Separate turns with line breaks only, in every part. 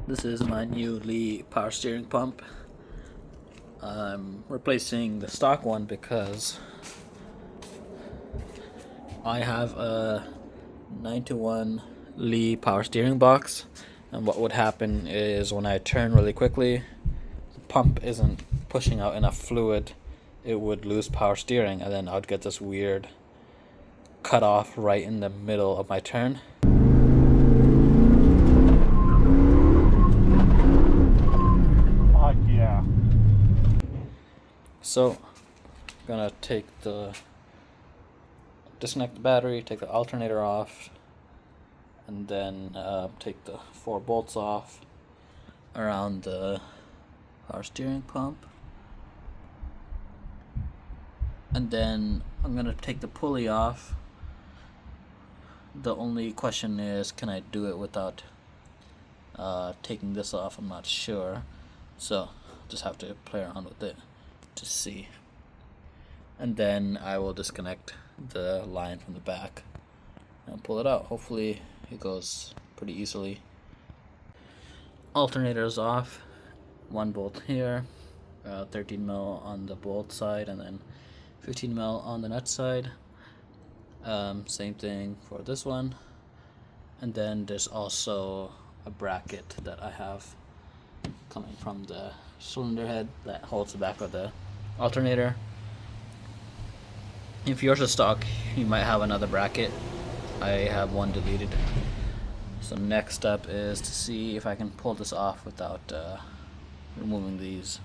This is my new Lee power steering pump. I'm replacing the stock one because I have a 9-to-1 Lee power steering box, and what would happen is when I turn really quickly, the pump isn't pushing out enough fluid, it would lose power steering, and then I'd get this weird cut off right in the middle of my turn.
Yeah.
So, I'm gonna disconnect the battery, take the alternator off, and then take the 4 bolts off around the power steering pump. And then I'm gonna take the pulley off. The only question is, can I do it without taking this off? I'm not sure. So just have to play around with it to see. And then I will disconnect the line from the back and pull it out. Hopefully it goes pretty easily. Alternator is off. 1 bolt here, 13 mil on the bolt side, and then 15 mil on the nut side. Same thing for this one. And then there's also a bracket that I have coming from the cylinder head that holds the back of the alternator. If yours is stock, you might have another bracket. I have one deleted. So next step is to see if I can pull this off without removing these.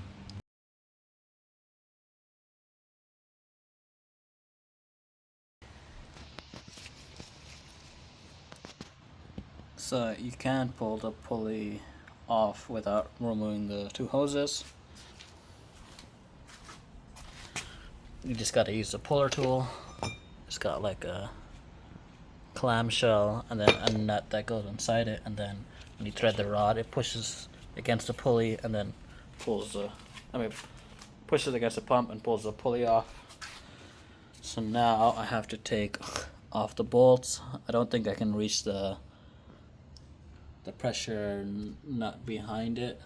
So you can pull the pulley off without removing the 2 hoses. You just gotta use the puller tool. It's got like a clamshell and then a nut that goes inside it, and then when you thread the rod, it pushes against the pulley and then pushes against the pump and pulls the pulley off. So now I have to take off the bolts. I don't think I can reach the pressure nut behind it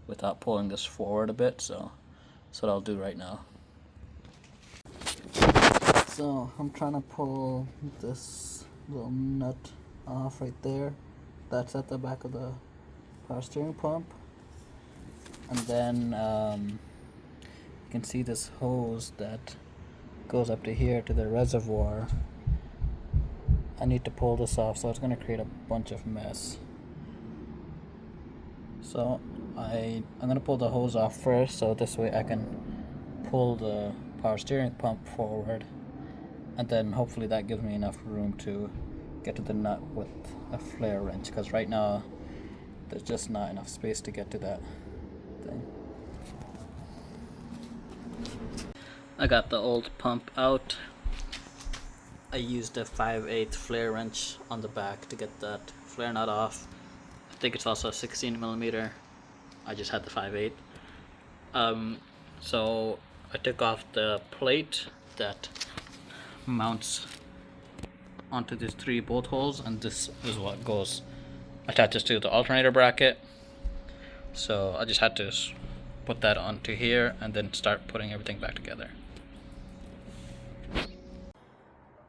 without pulling this forward a bit, so that's what I'll do right now. So I'm trying to pull this little nut off right there. That's at the back of the power steering pump. And then you can see this hose that goes up to here to the reservoir. I need to pull this off, so it's going to create a bunch of mess. So I'm going to pull the hose off first, so this way I can pull the power steering pump forward, and then hopefully that gives me enough room to get to the nut with a flare wrench, because right now there's just not enough space to get to that thing. I got the old pump out. I used a 5/8 flare wrench on the back to get that flare nut off. I think it's also a 16mm. I just had the 5/8. So I took off the plate that mounts onto these 3 bolt holes, and this is what attaches to the alternator bracket. So I just had to put that onto here and then start putting everything back together.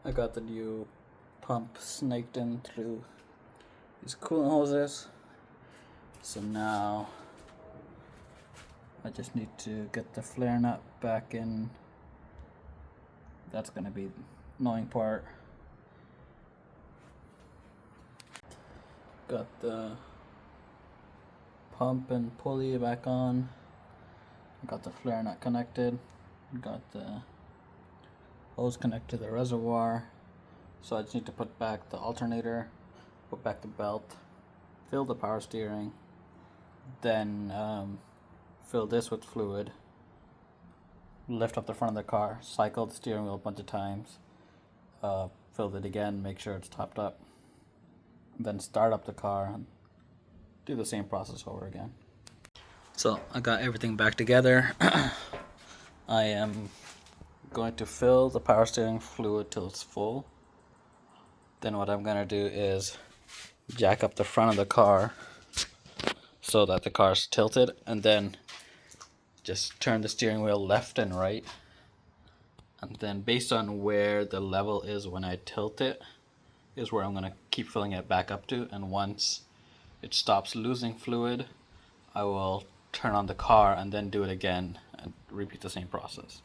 I got the new pump snaked in through these coolant hoses. So now I just need to get the flare nut back in. That's gonna be the annoying part. Got the pump and pulley back on. Got the flare nut connected. Got the hose connected to the reservoir. So I just need to put back the alternator, put back the belt, fill the power steering, then fill this with fluid, lift up the front of the car, cycle the steering wheel a bunch of times, fill it again, make sure it's topped up, then start up the car and do the same process over again. So I got everything back together. I am going to fill the power steering fluid till it's full. Then what I'm going to do is jack up the front of the car so that the car's tilted, and then just turn the steering wheel left and right, and then based on where the level is when I tilt it is where I'm going to keep filling it back up to, and once it stops losing fluid I will turn on the car and then do it again and repeat the same process.